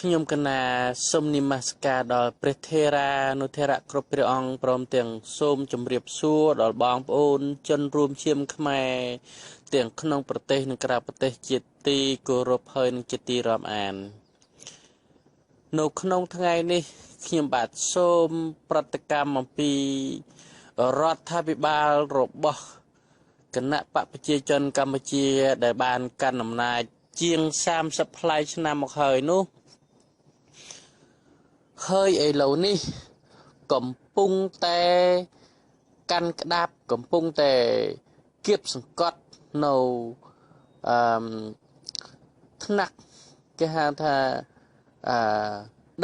ខ្ញុំកណាសូមនិមស្ការដល់ព្រះថេរានុថេរៈគ្រប់ព្រះអង្គព្រមទាំងសូមជម្រាបសួរដល់បងប្អូនជនរួមឈាមខ្មែរទាំងក្នុងប្រទេសនិងក្រៅប្រទេសជាទីគោរពហើយនិងជាទីរាប់អាននៅក្នុងថ្ងៃនេះខ្ញុំបាទសូមប្រតិកម្មអំពីរដ្ឋាភិបាលរបស់គណៈបកប្រជាជនកម្ពុជាដែលបានកាន់អំណាចជាង30 ប្លាយឆ្នាំមកហើយនោះហើយឥឡូវនេះកំពុងតែកាន់ក្តាប់កំពុងតែគៀបសង្កត់នៅថ្នាក់គេហៅថា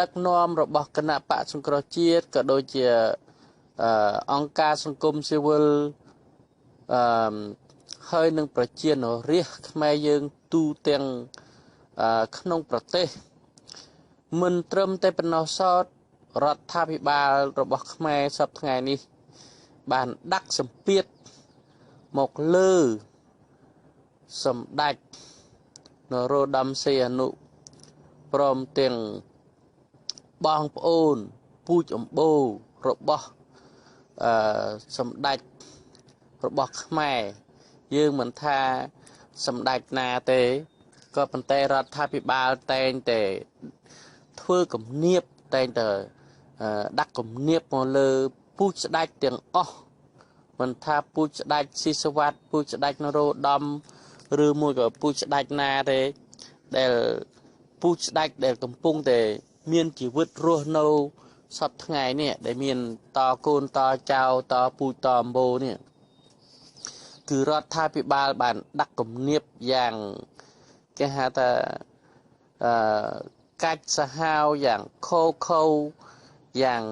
ដឹកនាំរបស់គណៈបកសង្គ្រោះជាតិក៏ដូចជាអង្គការសង្គមស៊ីវិលហើយនឹងប្រជានរាស្ត្រខ្មែរយើងទូទាំងក្នុងប្រទេសមិនត្រឹមតែប៉ុណ្ណោះសោតរដ្ឋាភិបាលរបស់ខ្មែរសប្តាហ៍ថ្ងៃនេះបានដាក់សម្ពាធមកលើសម្ដេចនរោត្តមសីហនុព្រមទាំងបងប្អូនពូជអម្បូររបស់សម្ដេចរបស់ខ្មែរយើងមិនថាសម្ដេចណាទេក៏ប៉ុន្តែរដ្ឋាភិបាលតែងតែធ្វើគំនាបតែងតែដាក់គំនាបមកលើពូជស្ដេចទាំងអស់មិនថាពូជស្ដេចស៊ីសវត្តពូជស្ដេចនរោត្តមឬមួយក៏ពូជស្ដេចណាទេដែលពូជស្ដេចដែលកំពុងតែមានជីវិតរស់នៅសពថ្ងៃនេះដែលមានតកូនតចៅតពូជតអម្បូរនេះគឺរដ្ឋាភិបាលបានដាក់គំនាបយ៉ាងគេហៅថាកាច់សាហាវយ៉ាងខូយ៉ាង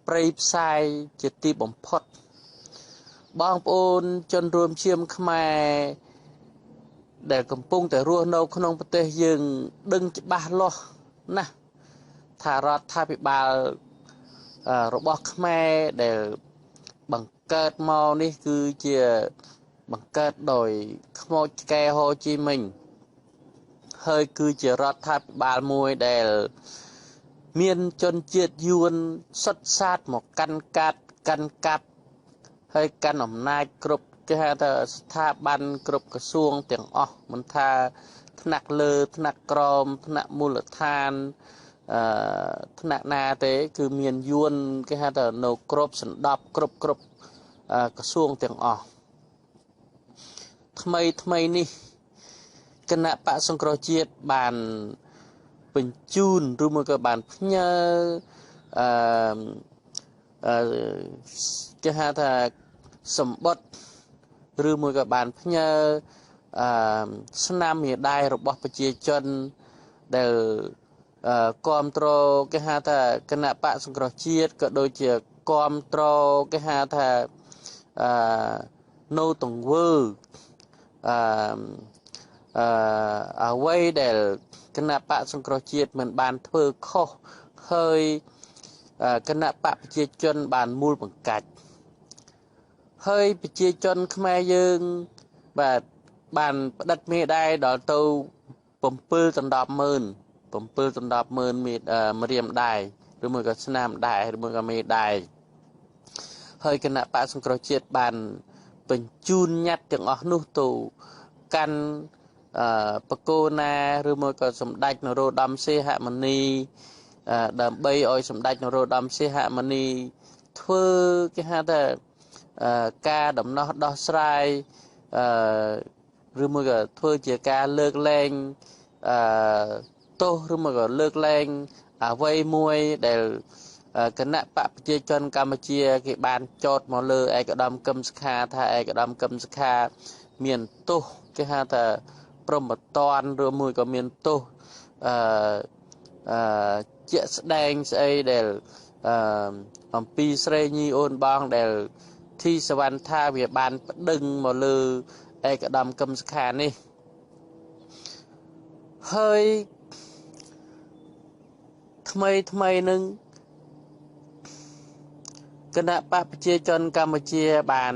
ព្រៃផ្សាយជាទីបំផុតបងប្អូនជនរួមឈាមខ្មែរដែលកំពុងតែរស់នៅក្នុងប្រទេសយើងដឹងច្បាស់លាស់ណាស់ថារដ្ឋាភិបាលរបស់ខ្មែរដែលបង្កើតមកនេះគឺជាបង្កើតដោយខ្មោចឆ្កែហូជីមិញហើយគឺជារដ្ឋាភិបាលមួយដែលមានជនជាតិយួនសុទ្ធសាធមកកាន់កាប់ហើយកាន់អំណាចគ្រប់គេហៅថាស្ថាប័នគ្រប់ក្រសួងទាំងអស់មិនថាថ្នាក់លើថ្នាក់ក្រោមថ្នាក់មូលដ្ឋានថ្នាក់ណាទេគឺមានយួនគេហៅថានៅគ្រប់សណ្ដាប់គ្រប់ក្រសួងទាំងអស់ថ្មីនេះគណៈបកសង្គ្រោះជាតិបានបញ្ជូនឬមួយក៏បានផ្ញើគេហៅថាសម្បត្តិឬមួយក៏បានផ្ញើស្នាមមេដាយរបស់ប្រជាជនដែលគ្រប់គ្រងគេហៅថាគណៈបកសង្គ្រោះជាតិក៏ដូចជាគ្រប់គ្រងគេហៅថានៅទង្វើអ្វីដែលគណៈបកសង្គ្រោះជាតិមិនបានធ្វើខុសហើយគណៈបកប្រជាជនបានមូលបង្កាច់ហើយប្រជាជនខ្មែរយើងបាទបានផ្ដិតមេដាយដល់ទៅ7 ដណ្ដប់ម៉ឺនម្រាមដែរឬមួយក៏ស្នាមដែរឬមួយក៏មេដែរហើយគណៈបកសង្គ្រោះជាតិបានបញ្ជូនញត្តិទាំងអស់នោះទៅកាន់បកគោណាឬមួយក៏សម្ដេចនរោត្តមសីហមុនីដើម្បីឲ្យសម្ដេចនរោត្តមសីហមុនីធ្វើគេហៅថាការដំណោះដោះស្រាយឬមួយក៏ធ្វើជាការលើកលែងទោសឬមួយក៏លើកលែងអ្វីមួយដែលគណៈបកប្រជាជនកម្ពុជាគេបានចោទមកលើឯកឧត្តមកឹមសុខាថាឯកឧត្តមកឹមសុខាមានទោសគេហៅថាព្រមតនឬមួយក៏មានទោសជាក់ស្ដែងស្អីដែលអំពីស្រីញីអូនបងដែលធីសវណ្ណថាវាបានប្តឹងមកលើឯកឧត្តមកឹមសុខានេះហើយថ្មីនឹងគណៈបកប្រជាជនកម្ពុជាបាន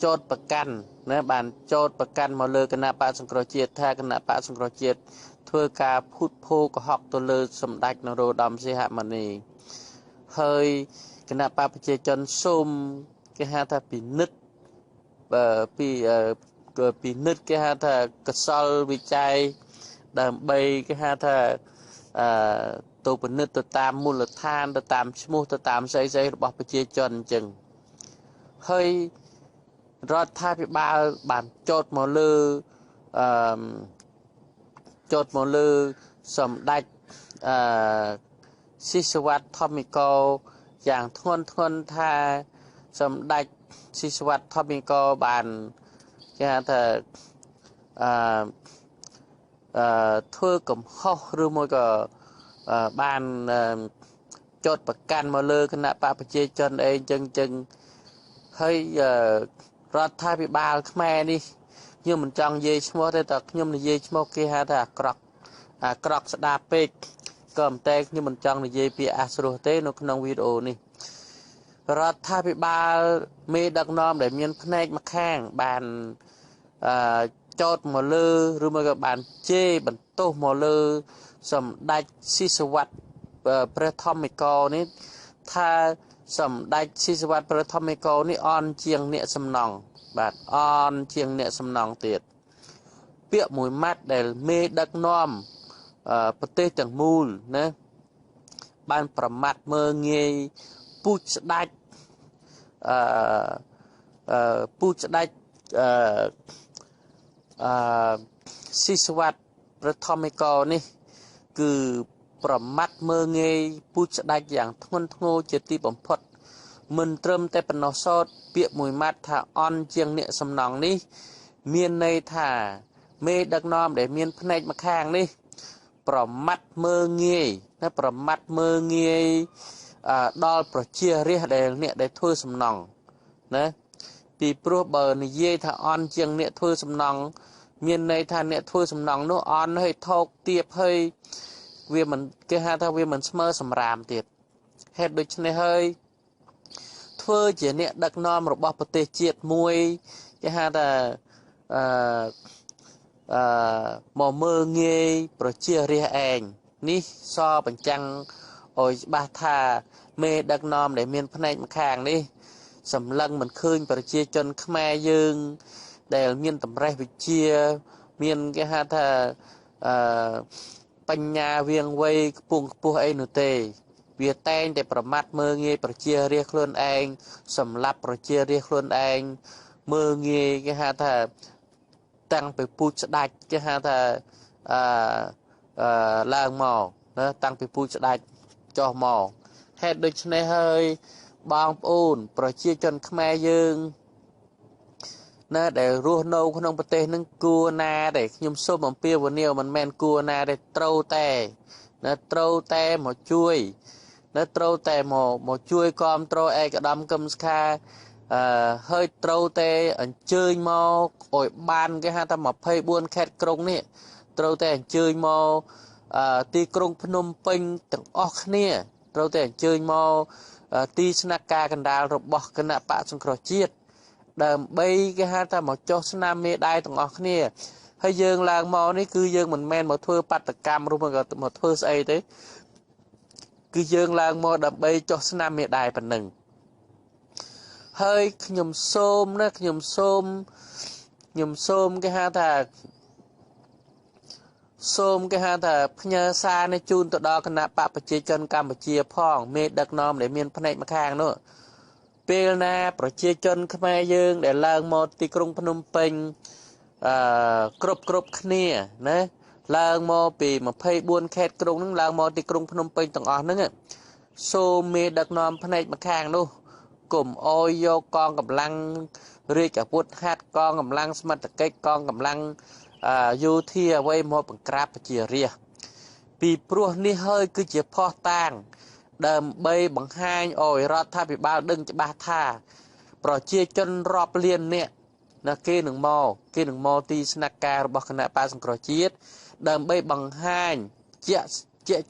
ចោទប្រកាន់ណាបានចោទប្រកាន់មកលើគណៈបកសង្គ្រោះជាតិថាគណៈបកសង្គ្រោះជាតិ ធ្វើការភូតភរកុហកទៅលើសម្ដេចនរោត្តមសីហមុនីហើយគណៈបកប្រជាជនសូមគេហៅថាពិនិត្យពិនិត្យគេហៅថាកសលវិច័យដើម្បីគេហៅថាអឺទៅពិនិត្យទៅតាមមូលដ្ឋានទៅតាមឈ្មោះទៅតាមស្អីៗរបស់ប្រជាជនអញ្ចឹងហើយរដ្ឋាភិបាលបានចោទមកលើអឺចោទមកលើសម្ដេចអឺស៊ីសវត្តធម្មិកោយ៉ាងធ្ងន់ធ្ងរថាសម្ដេចស៊ីសវត្តធម្មិកោបានគេហៅថាធ្វើកំហុសឬមួយក៏បានចោទប្រកាន់មកលើគណៈបកប្រជាជនអីចឹងហើយរដ្ឋាភិបាលខ្មែរនេះខ្ញុំមិនចង់និយាយឈ្មោះទេតែខ្ញុំនិយាយឈ្មោះគេហៅថាអាក្រក់ស្ដាប់ពេកក៏តែខ្ញុំមិនចង់និយាយពាក្យអាស្រុះទេនៅក្នុងវីដេអូនេះរដ្ឋាភិបាលមេដឹកនាំដែលមានផ្នែកម្ខាងបានចោទមកលើឬមកក៏បានជេរបន្ទោសមកលើសម្ដេចស៊ីសវត្តព្រះធម្មិកោនេះថាសម្ដេចស៊ីសវត្តព្រះធម្មិកោនេះអន់ជាងអ្នកសំណង់បាទអន់ជាងអ្នកសំណង់ទៀតពាក្យមួយម៉ាត់ដែលមេដឹកនាំប្រទេសទាំងមូលណាបានប្រមាថមើលងាយពូជស្ដេចពូជស្ដេចស៊ីសវត្តព្រះធម្មិកោនេះគឺប្រមាថមើលងាយពូជស្ដេចយ៉ាងធ្ងន់ធ្ងរជាទីបំផុតមិនត្រឹមតែប៉ុណ្ណោះសោតពាក្យមួយម៉ាត់ថាអន់ជាងអ្នកសំណង់នេះមានន័យថាមេដឹកនាំដែលមានផ្នែកម្ខាងនេះប្រមាថមើលងាយណាប្រមាថមើលងាយដល់ប្រជារាស្ត្រដែលអ្នកដែលធ្វើសំណង់ណាពីព្រោះបើនិយាយថាអន់ជាងអ្នកធ្វើសំណង់មានន័យថាអ្នកធ្វើសំណង់នោះអន់ហើយថោកទាបហើយវាមិនគេហៅថាវាមិនស្មើសម្រាមទៀតហេតុដូច្នេះហើយធ្វើជាអ្នកដឹកនាំរបស់ប្រទេសជាតិមួយគេហៅថាមកមើលងាយប្រជារាស្ត្រឯងនេះសបញ្ចាំងឲ្យច្បាស់ថាមេដឹកនាំដែលមានផ្នែកម្ខាងនេះសម្លឹងមិនឃើញប្រជាជនខ្មែរយើងដែលមានតម្រេះវិជ្ជាមានគេហៅថាបញ្ញាវាងវៃខ្ពង់ខ្ពស់អីនោះទេវាតែងតែប្រមាថមើលងាយប្រជារាស្ត្រខ្លួនឯងសម្លាប់ប្រជារាស្ត្រខ្លួនឯងមើលងាយគេហៅថាតាំងពីពូជស្ដេចគេហៅថាឡើងមកណាតាំងពីពូជស្ដេចចុះមកហេតុដូច្នេះហើយបងប្អូនប្រជាជនខ្មែរយើងណាដែលរស់នៅក្នុងប្រទេសនឹងគួរណាដែលខ្ញុំសូមអំពាវនាវមិនមែនគួរណាដែលត្រូវតែណាត្រូវតែមកជួយណាត្រូវតែមកជួយគ្រប់គ្រងឯកឧត្តមកឹមសុខាហើយត្រូវតែអញ្ជើញមកឲ្យបានគេហៅថា24ខេត្តក្រុងនេះត្រូវតែអញ្ជើញមកទីក្រុងភ្នំពេញទាំងអស់គ្នាត្រូវតែអញ្ជើញមកទីស្នាក់ការកណ្ដាលរបស់គណៈបកសង្គ្រោះជាតិដើម្បីគេហៅថាមកចុះស្នាមមេដាយទាំងអស់គ្នាហើយយើងឡើងមកនេះគឺយើងមិនមែនមកធ្វើបាតកម្មឬមកធ្វើស្អីទេគឺយើងឡើងមកដើម្បីចុះស្នាមមេដាយប៉ុណ្ណឹងហើយខ្ញុំសូមណាខ្ញុំសូមគេហៅថាផ្ញើសារនេះជូនទៅដល់គណៈបកប្រជាជនកម្ពុជាផងមេដឹកនាំដែលមានផ្នែកម្ខាងនោះពេលណាប្រជាជនខ្មែរយើងដែលឡើងមកទីក្រុងភ្នំពេញគ្រប់គ្នាណាឡើងមកពី24ខេត្តក្រុងហ្នឹងឡើងមកទីក្រុងភ្នំពេញទាំងអស់ហ្នឹងសូមមេដឹកនាំផ្នែកម្ខាងនោះកុំអោយយកកងកម្លាំងរាជអាវុធហត្ថកងកម្លាំងសមត្ថកិច្ចកងកម្លាំងយោធាអ្វីមកបង្ក្រាបប្រជារាស្ត្រពីព្រោះនេះហើយគឺជាភស្តុតាងដើម្បីបង្ហាញឲ្យរដ្ឋាភិបាលដឹងច្បាស់ថាប្រជាជនរាប់លាននាក់ណាគេនឹងមកទីស្នាក់ការរបស់គណៈបកសង្គ្រោះជាតិដើម្បីបង្ហាញជាក់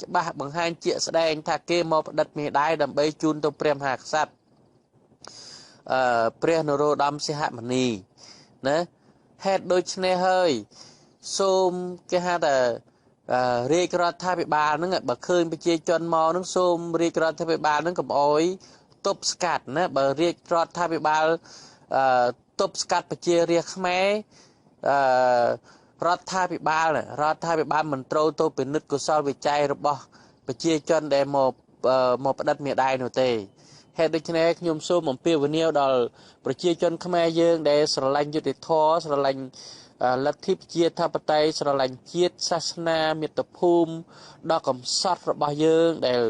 ច្បាស់បង្ហាញជាក់ស្ដែងថាគេមកផ្តិតមេដាយដើម្បីជូនទៅព្រះមហាក្សត្រព្រះនរោត្តមសីហមុនីណាហេតុដូច្នេះហើយសូមគេហៅថា រាជរដ្ឋាភិបាលហ្នឹងបើឃើញប្រជាជនមកហ្នឹងសូមរាជរដ្ឋាភិបាលហ្នឹងកុំអោយទប់ស្កាត់ណាបើរាជរដ្ឋាភិបាលទប់ស្កាត់ប្រជារាស្ត្រខ្មែរអឺរដ្ឋាភិបាលមិនត្រូវទៅពិនិត្យកុសលវិច័យរបស់ប្រជាជនដែលមកផ្ដិតមេដាយនោះទេហេតុដូច្នេះខ្ញុំសូមអំពាវនាវដល់ប្រជាជនខ្មែរយើងដែលស្រឡាញ់យុត្តិធម៌ស្រឡាញ់លទ្ធិប្រជាធិបតេយ្យស្រឡាញ់ជាតិសាសនាមាតុភូមិដ៏កំសត់របស់យើងដែល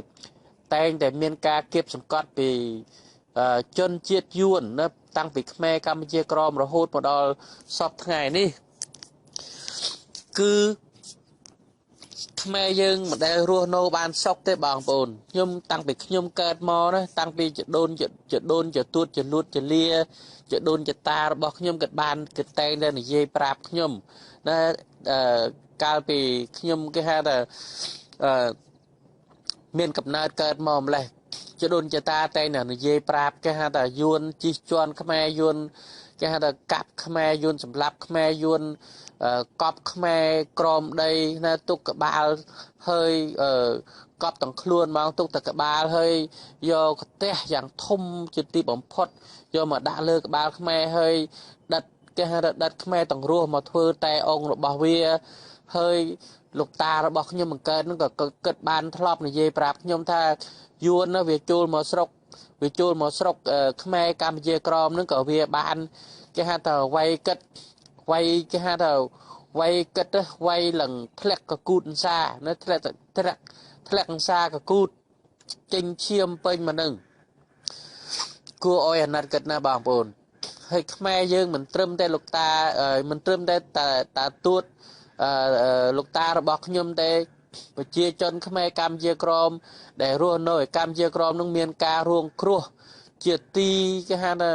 តែងតែមានការគៀបសង្កត់ពីជនជាតិយួនណាតាំងពីខ្មែរកម្ពុជាក្រមរហូតមកដល់សពថ្ងៃនេះគឺខ្មែរយើងមិនដែលរស់នៅបានសុខទេបងប្អូនខ្ញុំតាំងពីខ្ញុំកើតមកណាតាំងពីចដូនចទួតចលួតចលាចដូនចតារបស់ខ្ញុំក៏បានគេតែងតែនិយាយប្រាប់ខ្ញុំណាកាលពីខ្ញុំគេហៅថាមានកំណើតកើតមកម្លេះចដូនចតាតែងតែនិយាយប្រាប់គេហៅថាយួនជិះជាន់ខ្មែរយួនគេហៅថាកាប់ខ្មែរយួនសម្លាប់ខ្មែរយួនកប់ខ្មែរក្រមដីណាទុកក្បាលហើយកប់ទាំងខ្លួនមកទុកតែក្បាលហើយយកកទះយ៉ាងធំជាទីបំផុតយកមកដាក់លើក្បាលខ្មែរហើយដិតគេហៅថាដិតខ្មែរទាំងរស់មកធ្វើតែអង្គរបស់វាហើយលោកតារបស់ខ្ញុំបង្កើតនឹងក៏គិតបានធ្លាប់និយាយប្រាប់ខ្ញុំថាយួនណាវាចូលមកស្រុកខ្មែរកម្ពុជាក្រមនឹងក៏វាបានគេហៅថាវាយគិតគេហៅថាវាយគិតវាយឡើងធ្លាក់កគូតអង្សានៅធ្លាក់អង្សាកគូតចេញឈាមពេញមកនឹងគួរឲ្យអាណិតគិតណាបងប្អូនហើយខ្មែរយើងមិនត្រឹមតែលោកតាមិនត្រឹមតែតាទួតលោកតារបស់ខ្ញុំទេប្រជាជនខ្មែរកម្ពុជាក្រមដែលរស់នៅឯកម្ពុជាក្រមនឹងមានការរួងគ្រោះជាទីគេហៅថា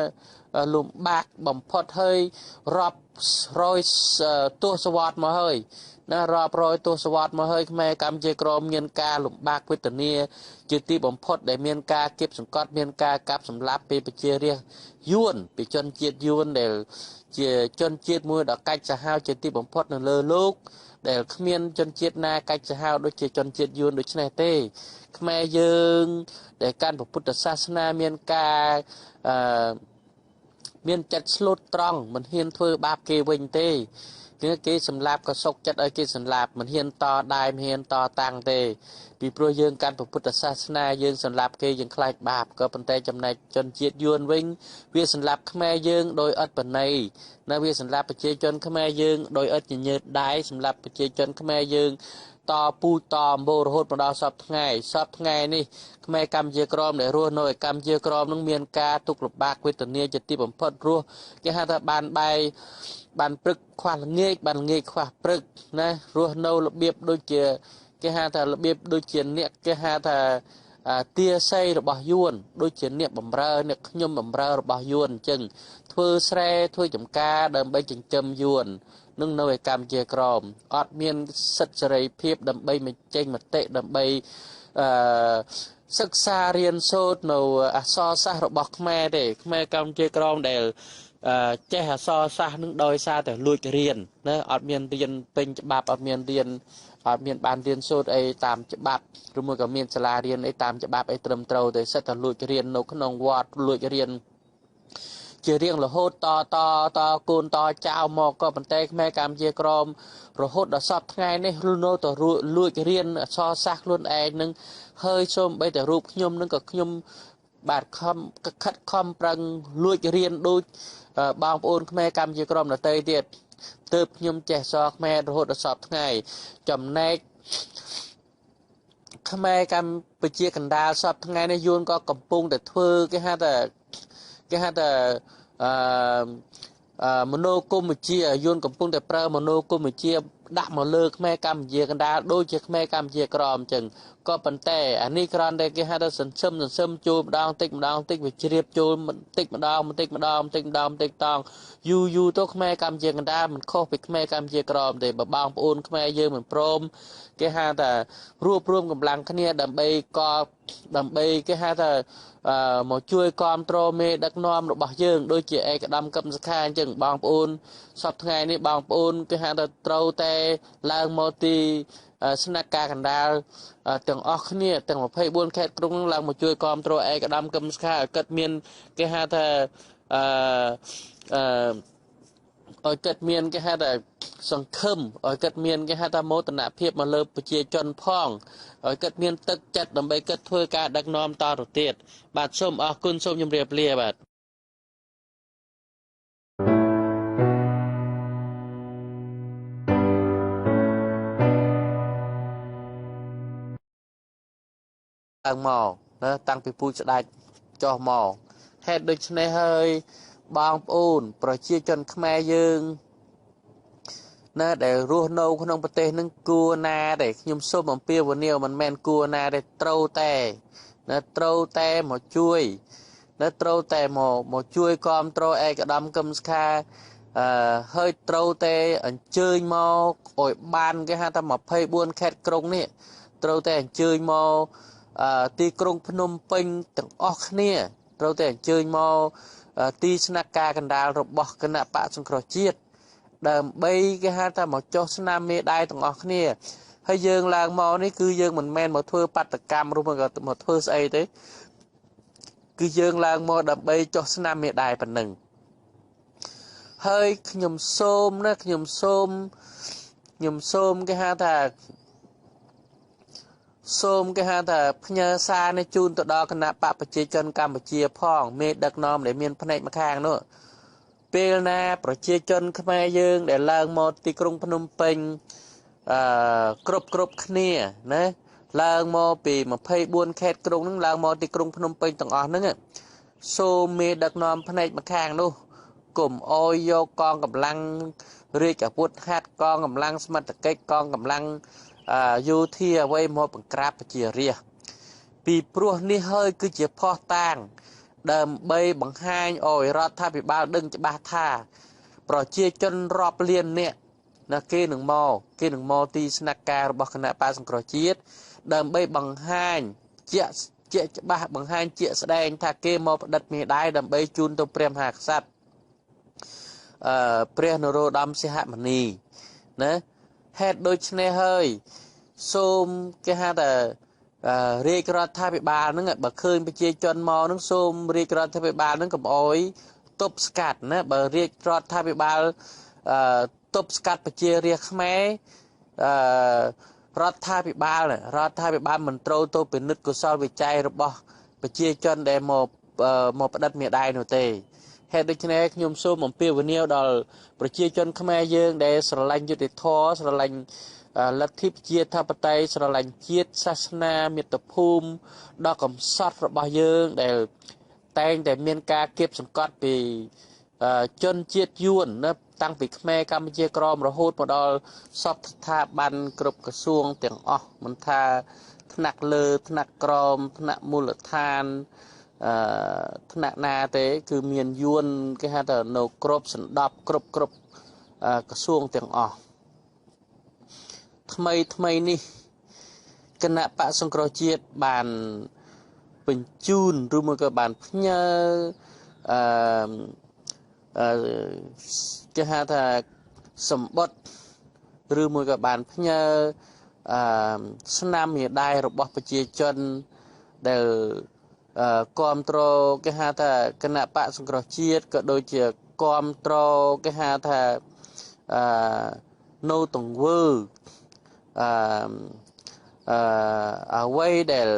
លំបាកបំផុតហើយរាប់រយទសវត្សរ៍មកហើយណារាប់រយទសវត្សរ៍មកហើយខ្មែរកម្ពុជាក្រមមានការលំបាកវេទនាជាទីបំផុតដែលមានការគៀបសង្កត់មានការកាប់សម្លាប់ពីប្រជារាស្ត្រយួនពីជនជាតិយួនដែលជាជនជាតិមួយដ៏កាច់សាហាវជាទីបំផុតនៅលើលោកដែលគ្មានជនជាតិណាកាច់សាហាវដូចជាជនជាតិយួនដូច្នេះទេខ្មែរយើងដែលកាន់ពុទ្ធសាសនាមានការមានចិត្តស្លូតត្រង់មិនហ៊ានធ្វើបាបគេវិញទេគេសម្លាប់ក៏សុកចិត្តឲ្យគេសម្លាប់មិនហ៊ានតដាយមិនហ៊ានតតាំងទេពីព្រោះយើងកាន់ពុទ្ធសាសនាយើងសម្លាប់គេយើងខ្លាចបាបក៏ប៉ុន្តែចំណែកជនជាតិយួនវិញវាសម្លាប់ខ្មែរយើងដោយឥតបណីនៅវាសម្លាប់ប្រជាជនខ្មែរយើងដោយឥតញញើតដៃសម្លាប់ប្រជាជនខ្មែរយើងតពូជតអម្បូររហូតមកដល់សពថ្ងៃនេះខ្មែរកម្ពុជាក្រមដែលរស់នៅឯកម្ពុជាក្រមនឹងមានការទុក្ខលំបាកវេទនាជាទីបំផុតរស់គេហៅថាបានព្រឹកខ្វះល្ងាចបានល្ងាចខ្វះព្រឹកណារស់នៅរបៀបដូចជាគេហៅថារបៀបដូចជាអ្នកគេហៅថាទាស័យរបស់យួនដូចជាអ្នកបំរើអ្នកខ្ញុំបំរើរបស់យួនអញ្ចឹងធ្វើស្រែធ្វើចំការដើម្បីចិញ្ចឹមយួននឹងនៅឯកម្ពុជាក្រមអត់មានសិទ្ធិសេរីភាពដើម្បីបញ្ចេញមតិដើម្បីសិក្សារៀនសូត្រនៅអក្សរសាស្ត្ររបស់ខ្មែរទេខ្មែរកម្ពុជាក្រមដែលចេះអក្សរសាស្ត្រនឹងដោយសារតែលួចរៀនណាអត់មានរៀនពេញច្បាប់អត់មានបានរៀនសូត្រអីតាមច្បាប់ឬមួយក៏មានសាលារៀនអីតាមច្បាប់អីត្រឹមត្រូវតែសិតតែលួចរៀននៅក្នុងវត្តលួចរៀនជារៀងរហូតតកូនតចៅមកក៏ប៉ុន្តែខ្មែរកម្ពុជាក្រមរហូតដល់សពថ្ងៃនេះនៅតែលួចរៀនអក្សរសាស្ត្រខ្លួនឯងនឹងហើយសូម្បីតែរូបខ្ញុំនឹងក៏ខ្ញុំបាទខិតខំប្រឹងលួចរៀនដូចបងប្អូនខ្មែរកម្ពុជាក្រមដទៃទៀតទើបខ្ញុំចេះអក្សរខ្មែររហូតដល់សពថ្ងៃចំណែកខ្មែរកម្ពុជាកណ្ដាលសពថ្ងៃនេះយួនក៏កំពុងតែធ្វើគេហៅថាមនោគមវិជ្ជាយួនកំពុងតែប្រើមនោគមវិជ្ជាដាក់មកលើខ្មែរកម្ពុជាកណ្ដាលដូចជាខ្មែរកម្ពុជាក្រមអញ្ចឹងក៏ប៉ុន្តែអានេះគ្រាន់តែគេហៅថាសន្សំចូលម្ដងតិចវាជ្រាបចូលបន្តិចម្ដងតងយូរទៅខ្មែរកម្ពុជាកណ្ដាលមិនខុសពីខ្មែរកម្ពុជាក្រមទេបើបងប្អូនខ្មែរយើងមិនព្រមគេហៅថារួបរวมកម្លាំងគ្នាដើម្បីគេហៅថាមកជួយគ្រប់គ្រងមេដឹកនាំរបស់យើងដូចជាឯកឧត្តមកឹមសុខាអញ្ចឹងបងប្អូនសពថ្ងៃនេះបងប្អូនគេហៅថាត្រូវតែឡើងមកទី ស្នាក់ការកណ្ដាលទាំងអស់គ្នាទាំង24ខេត្តក្រុងឡើងមកជួយគាំទ្រឯកឧត្តមកឹមសុខាឲ្យគាត់មានគេហៅថាអឺឲ្យគាត់មានគេហៅថាសង្ឃឹមឲ្យគាត់មានគេហៅថាមោទនភាពមកលើប្រជាជនផងឲ្យគាត់មានទឹកចិត្តដើម្បីគាត់ធ្វើការដឹកនាំតទៅទៀតបាទសូមអរគុណសូមជម្រាបលាបាទឡើងមកណាតាំងពីពូជស្ដេចចុះមកហេតុដូច្នេះហើយបងប្អូនប្រជាជនខ្មែរយើងណាដែលរស់នៅក្នុងប្រទេសនឹងគួរណាដែលខ្ញុំសូមអំពាវនាវមិនមែនគួរណាដែលត្រូវតែណាត្រូវតែមកជួយណាត្រូវតែមកជួយគាំទ្រឯកឧត្តមកឹមសុខាហើយត្រូវតែអញ្ជើញមកឲ្យបានគេហៅថា24ខេត្តក្រុងនេះត្រូវតែអញ្ជើញមកទីក្រុងភ្នំពេញទាំងអស់គ្នាត្រូវតែអញ្ជើញមកទីស្នាក់ការកណ្ដាលរបស់គណៈបកសង្គ្រោះជាតិដើម្បីគេហៅថាមកចុះស្នាមមេដាយទាំងអស់គ្នាហើយយើងឡើងមកនេះគឺយើងមិនមែនមកធ្វើបាតកម្មឬមកធ្វើស្អីទេគឺយើងឡើងមកដើម្បីចុះស្នាមមេដាយប៉ុណ្ណឹងហើយខ្ញុំសូមណាខ្ញុំសូមគេហៅថាផ្ញើសារនេះជូនទៅដល់គណៈបកប្រជាជនកម្ពុជាផងមេដឹកនាំដែលមានភ្នែកម្ខាងនោះពេលណាប្រជាជនខ្មែរយើងដែលឡើងមកទីក្រុងភ្នំពេញគ្រប់គ្នាណាឡើងមកពី24ខេត្តក្រុងហ្នឹងឡើងមកទីក្រុងភ្នំពេញទាំងអស់ហ្នឹងសូមមេដឹកនាំភ្នែកម្ខាងនោះកុំអោយយកកងកម្លាំងរាជអាវុធហត្ថកងកម្លាំងសមត្ថកិច្ចកងកម្លាំងយោធាអ្វីមកបង្ក្រាបប្រជារាស្ត្រពីព្រោះនេះហើយគឺជាផុសតាងដើម្បីបង្ហាញឲ្យរដ្ឋាភិបាលដឹងច្បាស់ថាប្រជាជនរាប់លាននាក់ណាគេនឹងមកទីស្នាក់ការរបស់គណៈបកសង្គ្រោះជាតិដើម្បីបង្ហាញជាក់ច្បាស់បង្ហាញជាក់ស្ដែងថាគេមកផ្តិតមេដាយដើម្បីជូនទៅព្រះមហាក្សត្រព្រះនរោត្តមសីហមុនីណាហេតុដូច្នេះហើយសូមគេហៅថារាជរដ្ឋាភិបាលហ្នឹងបើឃើញប្រជាជនមកហ្នឹងសូមរាជរដ្ឋាភិបាលហ្នឹងកុំអោយទប់ស្កាត់ណាបើរាជរដ្ឋាភិបាលទប់ស្កាត់ប្រជារាស្ត្រខ្មែររដ្ឋាភិបាលមិនត្រូវទៅពិនិត្យកុសលវិច័យរបស់ប្រជាជនដែលមកផ្តិតមេដាយនោះទេហេតុដូច្នេះខ្ញុំសូមអំពាវនាវដល់ប្រជាជនខ្មែរយើងដែលស្រឡាញ់យុត្តិធម៌ស្រឡាញ់លទ្ធិប្រជាធិបតេយ្យស្រឡាញ់ជាតិសាសនាមាតុភូមិដ៏កំសត់របស់យើងដែលតែងតែមានការគៀបសង្កត់ពីជនជាតិយួនណាតាំងពីខ្មែរកម្ពុជាក្រមរហូតមកដល់សពស្ថាប័នគ្រប់ក្រសួងទាំងអស់មិនថាថ្នាក់លើថ្នាក់ក្រមថ្នាក់មូលដ្ឋានថ្នាក់ណាទេគឺមានយួនគេហៅថានៅគ្រប់សណ្ដាប់គ្រប់ក្រសួងទាំងអស់ថ្មីនេះគណៈបកសង្គ្រោះជាតិបានបញ្ជូនឬមួយក៏បានផ្ញើគេហៅថាសម្បត្តិឬមួយក៏បានផ្ញើស្នាមមេដាយរបស់ប្រជាជនដែលគាំទ្រគេហៅថាគណៈបកសង្គ្រោះជាតិក៏ដូចជាគាំទ្រគេហៅថានៅទង្វើអ្វីដែល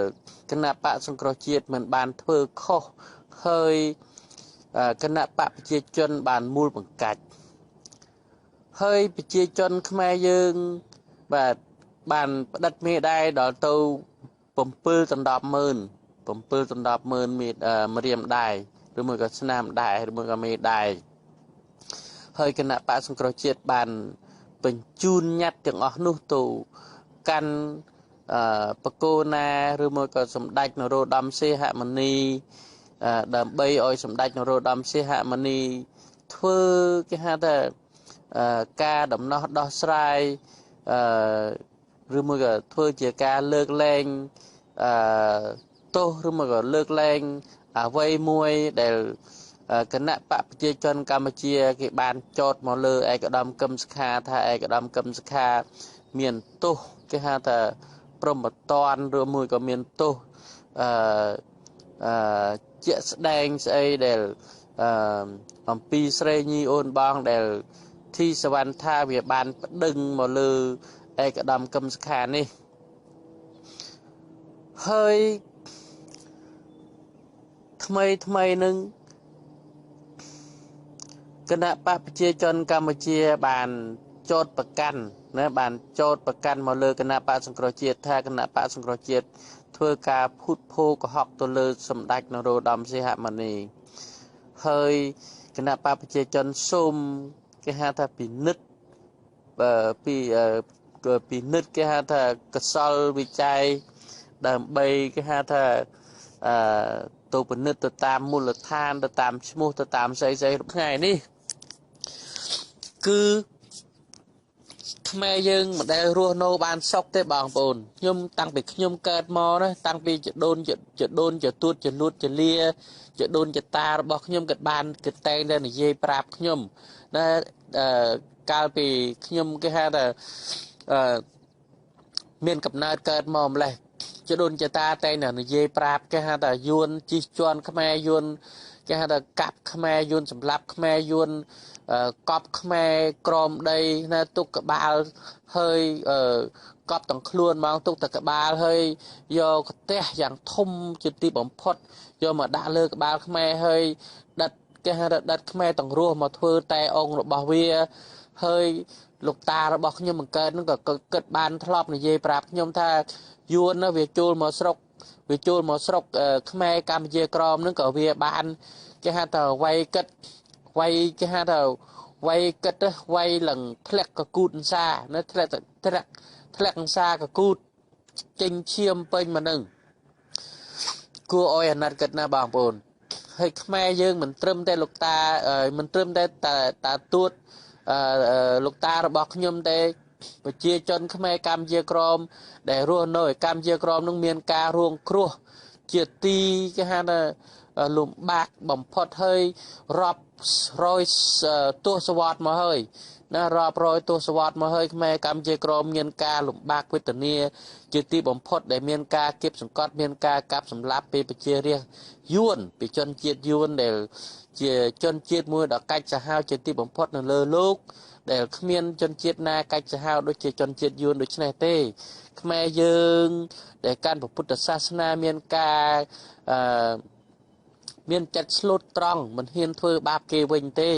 គណៈបកសង្គ្រោះជាតិមិនបានធ្វើខុសហើយគណៈបកប្រជាជនបានមូលបង្កាច់ហើយប្រជាជនខ្មែរយើងបាទបានផ្តិតមេដាយដល់ទៅ7 ដណ្ដប់ម៉ឺនរៀមដែរឬមួយក៏ស្នាមដែរឬមួយក៏មេដែរហើយគណៈបកសង្គ្រោះជាតិបានបញ្ជូនញត្តិទាំងអស់នោះទៅកាន់បកគោណាឬមួយក៏សម្ដេចនរោត្តមសីហមុនីដើម្បីឲ្យសម្ដេចនរោត្តមសីហមុនីធ្វើគេហៅថាការដំណោះដោះស្រាយឬមួយក៏ធ្វើជាការលើកលែងទោសឬមួយក៏លើកលែងអ្វីមួយដែលគណៈបកប្រជាជនកម្ពុជាគេបានចោទមកលើឯកឧត្តមកឹមសុខាថាឯកឧត្តមកឹមសុខា មានទោសគេហៅថាព្រមតនឬមួយក៏មានទោសអឺជាក់ស្ដែងស្អីដែលអំពីស្រីញីអូនបងដែលធីសវណ្ណថាវាបានប្តឹងមកលើឯកឧត្តមកឹមសុខានេះហើយថ្មីនឹងគណៈបកប្រជាជនកម្ពុជាបានចោទប្រកាន់ណាបានចោទប្រកាន់មកលើគណៈបកសង្គ្រោះជាតិថាគណៈបកសង្គ្រោះជាតិធ្វើការភូតភរកុហកទៅលើសម្ដេចនរោត្តមសីហមុនីហើយគណៈបកប្រជាជនសូមគេហៅថាពិនិត្យពិនិត្យគេហៅថាកសលវិច័យដើម្បីគេហៅថាទៅពិនិត្យទៅតាមមូលដ្ឋានទៅតាមឈ្មោះទៅតាមស្អីថ្ងៃនេះគឺខ្មែរយើងមិនដែលរស់នៅបានសុខទេបងប្អូនខ្ញុំតាំងពីខ្ញុំកើតមកណាតាំងពីចដូនចទួតចលួតចលាចដូនចតារបស់ខ្ញុំក៏បានគេតែងតែនិយាយប្រាប់ខ្ញុំណាកាលពីខ្ញុំគេហៅថាមានកំណើតកើតមកម្លេះចដូនចតាតែងតែនិយាយប្រាប់គេហៅថាយួនជិះជាន់ខ្មែរយួនគេហៅថាកាប់ខ្មែរយួនសម្លាប់ខ្មែរយួនកប់ខ្មែរក្រមដីណាទុកក្បាលហើយកប់ទាំងខ្លួនមកទុកតែក្បាលហើយយកកទះយ៉ាងធំជាទីបំផុតយកមកដាក់លើក្បាលខ្មែរហើយដិតគេហៅថាដិតខ្មែរទាំងរស់មកធ្វើតែអង្គរបស់វាហើយលោកតារបស់ខ្ញុំបង្កើតនឹងក៏គិតបានធ្លាប់និយាយប្រាប់ខ្ញុំថាយួនណាវាចូលមកស្រុកខ្មែរកម្ពុជាក្រមនឹងក៏វាបានគេហៅថាវាយគិតគេហៅថាវាយគិតវាយឡើងធ្លាក់កគូតសានៅធ្លាក់សាកគូតចេញឈាមពេញមកនឹងគួរឲ្យអាណិតគិតណាបងប្អូនហើយខ្មែរយើងមិនត្រឹមតែលោកតាមិនត្រឹមតែតាទួតលោកតារបស់ខ្ញុំទេប្រជាជនខ្មែរកម្ពុជាក្រមដែលរស់នៅឯកម្ពុជាក្រមនឹងមានការរងគ្រោះជាទីគេហៅថាលំបាកបំផុតហើយរាប់រយទសវត្សរ៍មកហើយណារាប់រយទសវត្សរ៍មកហើយខ្មែរកម្ពុជាក្រមមានការលំបាកវេទនាជាទីបំផុតដែលមានការគៀបសង្កត់មានការកាប់សម្លាប់ពីប្រជារាស្ត្រយួនពីជនជាតិយួនដែលជាជនជាតិមួយដ៏កាច់សាហាវជាទីបំផុតនៅលើលោកដែលគ្មានជនជាតិណាកាច់សាហាវដូចជាជនជាតិយួនដូច្នេះទេខ្មែរយើងដែលកាន់ពុទ្ធសាសនាមានការមានចិត្តស្លូតត្រង់មិនហ៊ានធ្វើបាបគេវិញទេ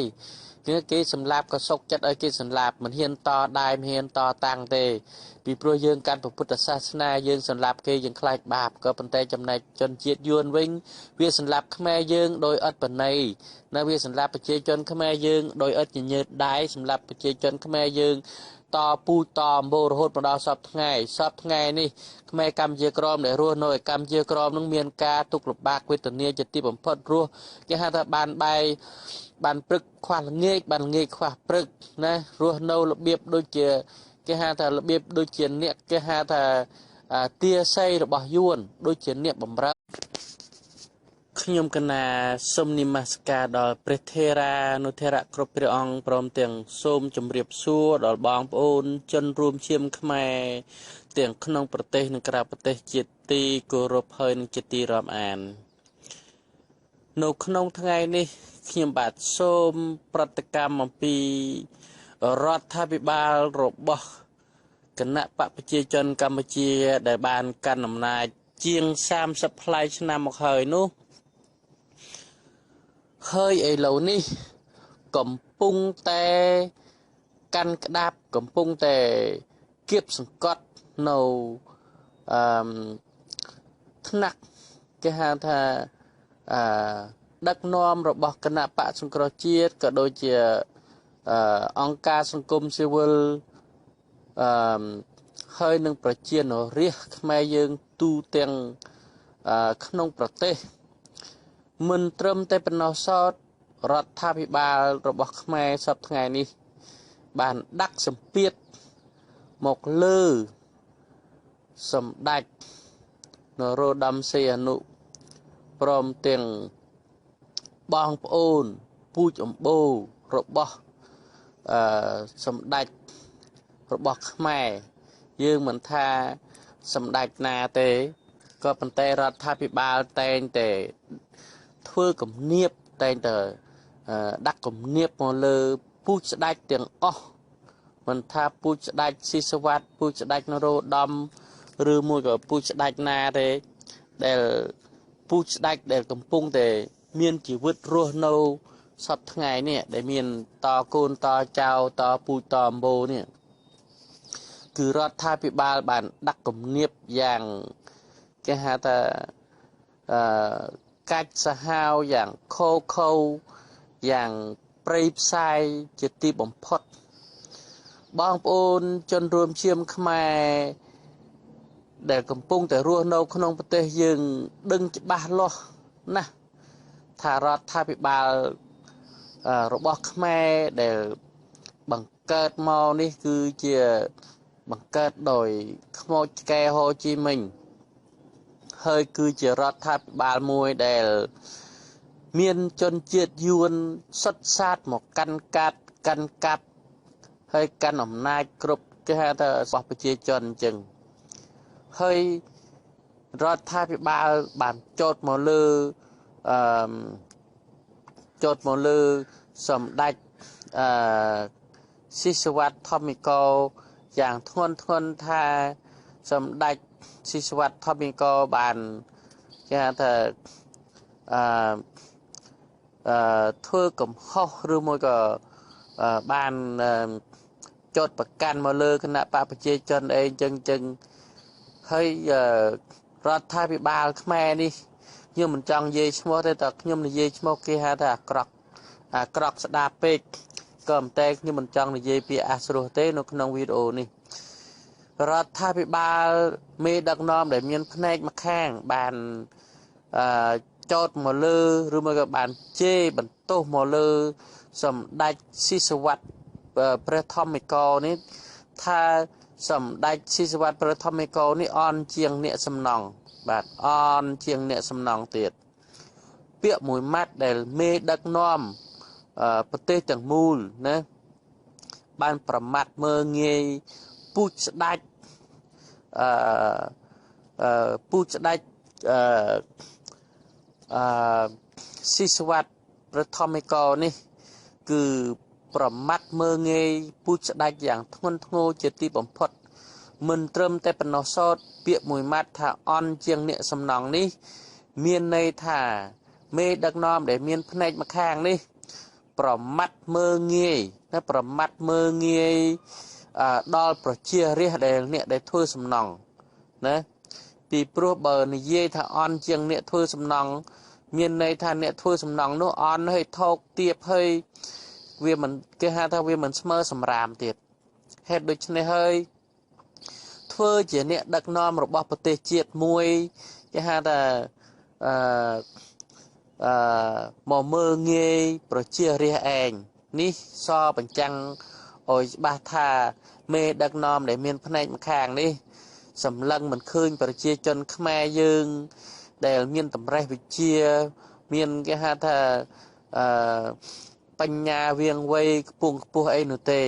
គេសម្លាប់ក៏សុកចិត្តឲ្យគេសម្លាប់មិនហ៊ានតដាយមិនហ៊ានតតាំងទេពីព្រោះយើងកាន់ពុទ្ធសាសនាយើងសម្លាប់គេយើងខ្លាចបាបក៏ប៉ុន្តែចំណែកជនជាតិយួនវិញវាសម្លាប់ខ្មែរយើងដោយឥតបណីនៅវាសម្លាប់ប្រជាជនខ្មែរយើងដោយឥតញញើតដៃសម្លាប់ប្រជាជនខ្មែរយើងតពូជតអម្បូររហូតមកដល់សពថ្ងៃនេះខ្មែរកម្ពុជាក្រមដែលរស់នៅឯកម្ពុជាក្រមនឹងមានការទុក្ខលំបាកវេទនាជាទីបំផុតរស់គេហៅថាបានព្រឹកខ្វះល្ងាចបានល្ងាចខ្វះព្រឹកណារស់នៅរបៀបដូចជាគេហៅថារបៀបដូចជាអ្នកគេហៅថាទាស័យរបស់យួនដូចជាអ្នកបំរើខ្ញុំកណាសូមនិមស្ការដល់ព្រះថេរានុថេរៈគ្រប់ព្រះអង្គព្រមទាំងសូមជម្រាបសួរដល់បងប្អូនជនរួមឈាមខ្មែរទាំងក្នុងប្រទេសនិងក្រៅប្រទេសជាទីគោរពហើយនិងជាទីរាប់អាននៅក្នុងថ្ងៃនេះខ្ញុំបាទសូមប្រតិកម្មអំពីរដ្ឋាភិបាលរបស់គណៈបកប្រជាជនកម្ពុជាដែលបានកាន់អំណាចជាង30ប្លាយឆ្នាំមកហើយនោះហើយឥឡូវនេះកំពុងតែកាន់ក្តាប់កំពុងតែគៀបសង្កត់នៅថ្នាក់គេហៅថាដឹកនាំរបស់គណៈបកសង្គ្រោះជាតិក៏ដូចជាអង្គការសង្គមស៊ីវិលហើយនឹងប្រជានរាស្ត្រខ្មែរយើងទូទាំងក្នុងប្រទេសមិនត្រឹមតែប៉ុណ្ណោះសោតរដ្ឋាភិបាលរបស់ខ្មែរសប្តាហ៍ថ្ងៃនេះបានដាក់សម្ពាធមកលើសម្ដេចនរោត្តមសីហនុព្រមទាំងបងប្អូនពូជអម្បូររបស់សម្ដេចរបស់ខ្មែរ dương mình tha sầm đạch nà tê có bàn tayរដ្ឋាភិបាលតែងតែធ្វើគំនាបតែងតែដាក់គំនាបមកលើពូជស្ដេចទាំងអស់មិនថាពូជស្ដេចស៊ីសវ័តពូជស្ដេចនរោត្តមឬមួយក៏ពូជស្ដេចណាទេដែលពូជស្ដេចដែលកំពុងតែមានជីវិតរស់នៅសពថ្ងៃនេះដែលមានតកូនតចៅតពូជតអម្បូរនេះគឺរដ្ឋាភិបាលបានដាក់គំនាបយ៉ាងគេហៅថាកាច់សាហាវយ៉ាងខូខូយ៉ាងព្រៃផ្សាយជាទីបំផុតបងប្អូនជនរួមឈាមខ្មែរដែលកំពុងតែរស់នៅក្នុងប្រទេសយើងដឹងច្បាស់លាស់ណាស់ថារដ្ឋាភិបាលរបស់ខ្មែរដែលបង្កើតមកនេះគឺជាបង្កើតដោយខ្មោចឆ្កែហូជីមិញហើយគឺជារដ្ឋាភិបាលមួយដែលមានជនជាតិយួនសុទ្ធសាធមកកាន់កាប់ហើយកាន់អំណាចគ្រប់គេហៅថារបស់ប្រជាជនអញ្ចឹងហើយរដ្ឋាភិបាលបានចោទមកលើសម្ដេចស៊ីសវ័តធម្មកោយ៉ាងធ្ងន់ថាសម្ដេចស៊ីសវ័តធម្មកោបានគេហៅថាធ្វើកំហុសឬមួយក៏បានចោទប្រកាន់មកលើគណៈបកប្រជាជនអីចឹងហើយរដ្ឋាភិបាលខ្មែរនេះខ្ញុំមិនចង់និយាយឈ្មោះទេតែខ្ញុំនិយាយឈ្មោះគេហៅថាអាក្រក់ស្ដាប់ពេកក៏តែខ្ញុំមិនចង់និយាយពាក្យអាស្រុះទេនៅក្នុងវីដេអូនេះរដ្ឋាភិបាលមេដឹកនាំដែលមានផ្នែកម្ខាងបានចោទមកលើឬមួយក៏បានជេរបន្ទោសមកលើសម្ដេចស៊ីសវ័តព្រះធម្មកោនេះថាសម្ដេចស៊ីសវ័តព្រះធម្មកោនេះអន់ជាងអ្នកសំណង់បាទអន់ជាងអ្នកសំណង់ទៀតពាក្យមួយម៉ាត់ដែលមេដឹកនាំប្រទេសទាំងមូលណាបានប្រមាថមើលងាយពូជស្ដេចស៊ីសវ័តព្រះធម្មកោនេះគឺប្រមាថមើលងាយពូជស្ដេចយ៉ាងធ្ងន់ធ្ងរជាទីបំផុតមិនត្រឹមតែប៉ុណ្ណោះសោតពាក្យមួយម៉ាត់ថាអន់ជាងអ្នកសំណង់នេះមានន័យថាមេដឹកនាំដែលមានផ្នែកម្ខាងនេះប្រមាថមើលងាយណាប្រមាថមើលងាយដល់ប្រជារាស្ត្រដែលអ្នកដែលធ្វើសំណង់ណាពីព្រោះបើនិយាយថាអន់ជាងអ្នកធ្វើសំណង់មានន័យថាអ្នកធ្វើសំណង់នោះអន់ហើយថោកទាបហើយវាមិនគេហៅថាវាមិនស្មើសម្រាមទៀតហេតុដូច្នេះហើយធ្វើជាអ្នកដឹកនាំរបស់ប្រទេសជាតិមួយគេហៅថាមកមើលងាយប្រជារាស្ត្រឯងនេះសបញ្ចាំងឲ្យច្បាស់ថាមេដឹកនាំដែលមានផ្នែកម្ខាងនេះសម្លឹងមិនឃើញប្រជាជនខ្មែរយើងដែលមានតម្រេះវិជ្ជាមានគេហៅថាបញ្ញាវាងវៃខ្ពស់អីនោះទេ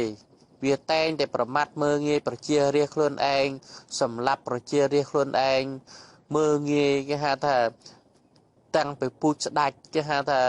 វាតែងតែប្រមាថមើលងាយប្រជារាស្ត្រខ្លួនឯងសម្លាប់ប្រជារាស្ត្រខ្លួនឯងមើលងាយគេហៅថាតាំងពីពូជស្ដេចគេហៅថា